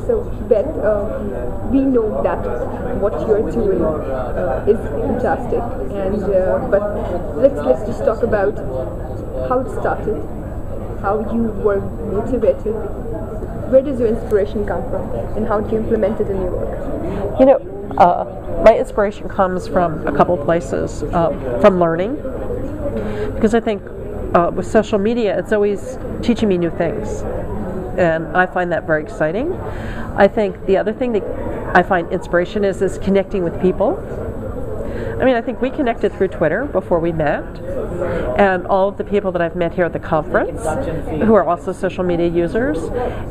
So Beth, we know that what you're doing is fantastic, and but let's just talk about how it started, how you were motivated. Where does your inspiration come from, and how do you implement it in your work? You know, my inspiration comes from a couple of places. From learning, because I think with social media, it's always teaching me new things, and I find that very exciting. I think the other thing that I find inspiration is connecting with people. I mean, I think we connected through Twitter before we met, and all of the people that I've met here at the conference who are also social media users.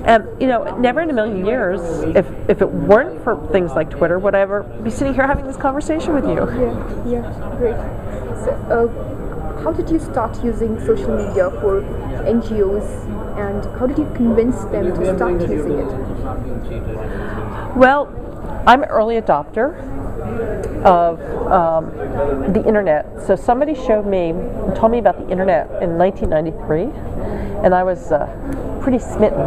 And, you know, never in a million years, if it weren't for things like Twitter, would I ever be sitting here having this conversation with you. Yeah, great. So, how did you start using social media for NGOs, and how did you convince them to start using it? Well, I'm an early adopter of the internet. So somebody told me about the internet in 1993, and I was pretty smitten.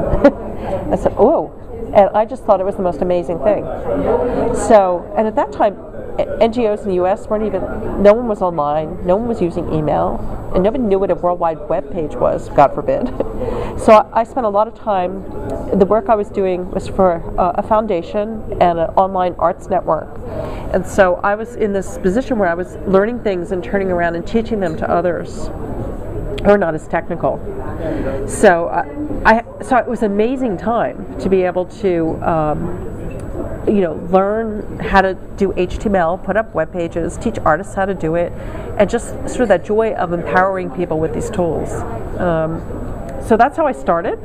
I said, "Oh," and I just thought it was the most amazing thing. So, and at that time, NGOs in the U.S. no one was online, no one was using email, and nobody knew what a World Wide Web page was, God forbid. So I spent a lot of time, the work I was doing was for a foundation and an online arts network. And so I was in this position where I was learning things and turning around and teaching them to others who are not as technical. So so it was an amazing time to be able to learn how to do HTML, put up web pages, teach artists how to do it, and just sort of that joy of empowering people with these tools. So that's how I started,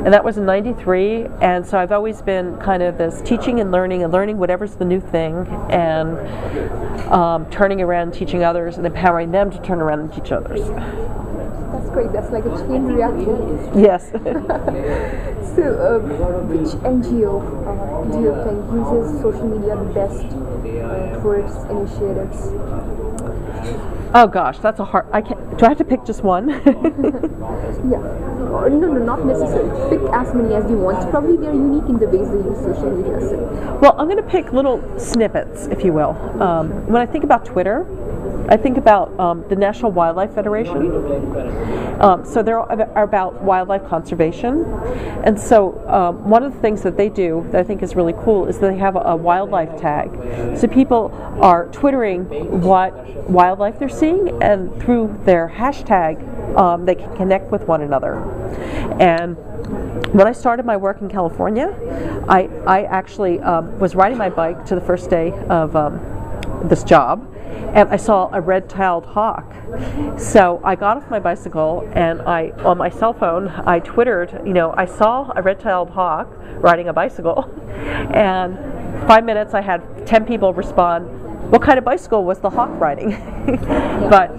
and that was in '93. And so I've always been kind of this teaching and learning whatever's the new thing, and turning around and teaching others and empowering them to turn around and teach others. That's great. That's like a chain reaction. Yes. So, which NGO do you think uses social media the best for its initiatives? Oh gosh, that's a hard. Do I have to pick just one? Yeah. No, not necessarily. Pick as many as you want. Probably they're unique in the ways they use social media. So. Well, I'm going to pick little snippets, if you will. When I think about Twitter, I think about the National Wildlife Federation. So they're about wildlife conservation. And so one of the things that they do that I think is really cool is they have a wildlife tag. So people are twittering what wildlife they're seeing, and through their hashtag they can connect with one another. And when I started my work in California, I actually was riding my bike to the first day of this job, and I saw a red-tailed hawk. So I got off my bicycle, and on my cell phone, I twittered, I saw a red-tailed hawk riding a bicycle, and 5 minutes I had 10 people respond, what kind of bicycle was the hawk riding? But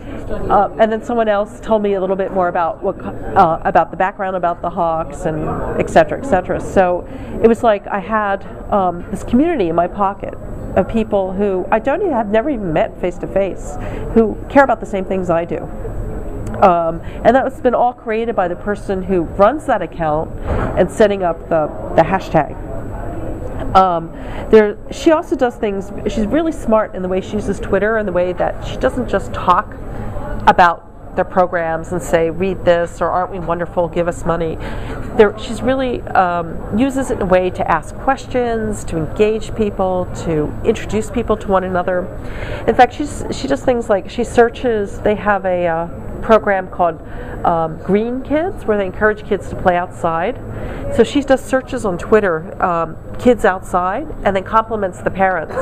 and then someone else told me a little bit more about about the background about the hawks, and et cetera, et cetera. So it was like I had this community in my pocket of people who have never even met face to face, who care about the same things I do. And that's been all created by the person who runs that account and setting up the hashtag. She also does things, she's really smart in the way she uses Twitter, and the way that she doesn't just talk about their programs and say, read this, or aren't we wonderful, give us money. She's really uses it in a way to ask questions, to engage people, to introduce people to one another. In fact, she does things like she searches. They have a program called Green Kids, where they encourage kids to play outside. So she does searches on Twitter, kids outside, and then compliments the parents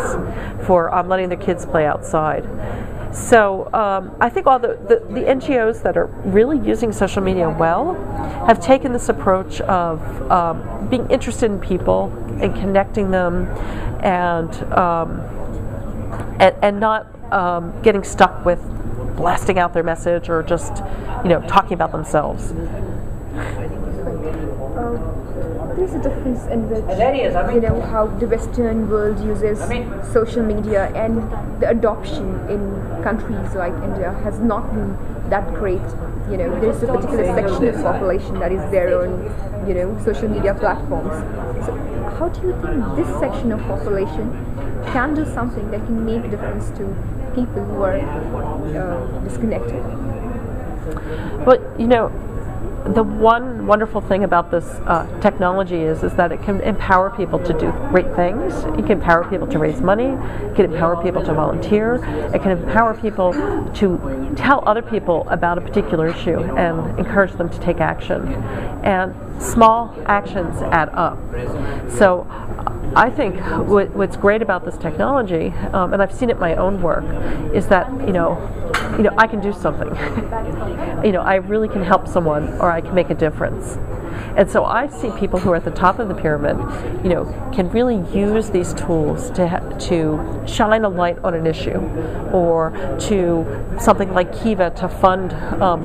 for letting their kids play outside. So I think all the NGOs that are really using social media well have taken this approach of being interested in people and connecting them, and not getting stuck with blasting out their message or just talking about themselves. There's a difference in which how the Western world uses social media, and the adoption in countries like India has not been that great. there's a particular section of the population that is there on, social media platforms. So how do you think this section of population can do something that can make a difference to people who are disconnected? Well, the one wonderful thing about this technology is that it can empower people to do great things. It can empower people to raise money. It can empower people to volunteer. It can empower people to tell other people about a particular issue and encourage them to take action. And small actions add up. So I think what's great about this technology, and I've seen it in my own work, is that I can do something. I really can help someone, or I can make a difference. And so I see people who are at the top of the pyramid, can really use these tools to shine a light on an issue, or to something like Kiva to fund, a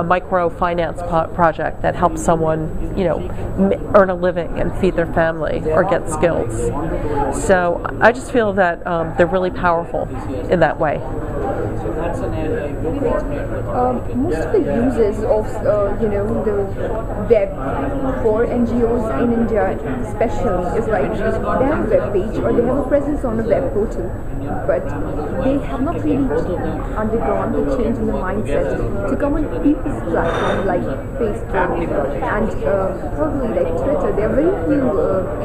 microfinance project that helps someone, earn a living and feed their family or get skills. So I just feel that they're really powerful in that way. Most of the users of the web for NGOs in India especially is like they have a web page or they have a presence on a web portal, but they have not really undergone the change in the mindset to come on people's platform like Facebook and probably like Twitter. There are very few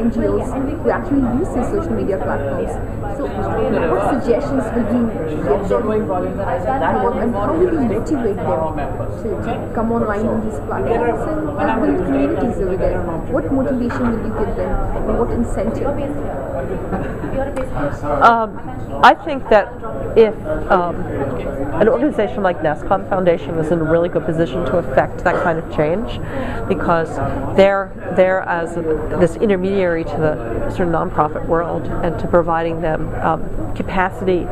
NGOs who actually use these social media platforms. So what suggestions will you give them, and how will you motivate them to come online on these platforms and build communities over there? What motivation will you give them, and what incentive? I think that if an organization like NASCON Foundation is in a really good position to affect that kind of change, because they're there as this intermediary to the sort of nonprofit world and to providing them capacity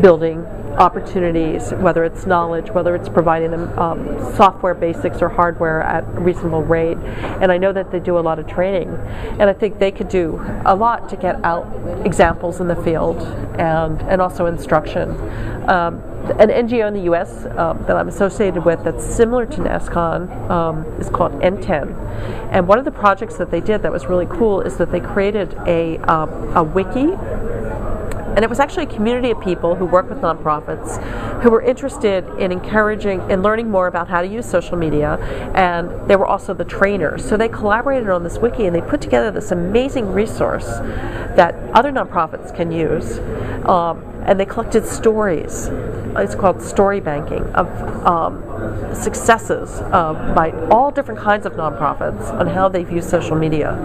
building opportunities, whether it's knowledge, whether it's providing them software basics or hardware at a reasonable rate. And I know that they do a lot of training, and I think they could do a lot to get out examples in the field and also instruction. An NGO in the U.S. That I'm associated with that's similar to NASCON is called N10. And one of the projects that they did that was really cool is that they created a wiki. And it was actually a community of people who work with nonprofits who were interested in encouraging and learning more about how to use social media, and they were also the trainers. So they collaborated on this wiki and they put together this amazing resource that other nonprofits can use. And they collected stories. It's called story banking of successes by all different kinds of nonprofits on how they've used social media.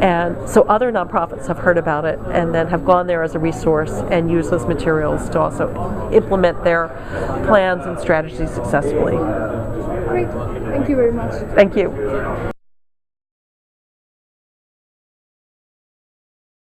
And so other nonprofits have heard about it and then have gone there as a resource and used those materials to also implement their plans and strategies successfully. Great. Thank you very much. Thank you.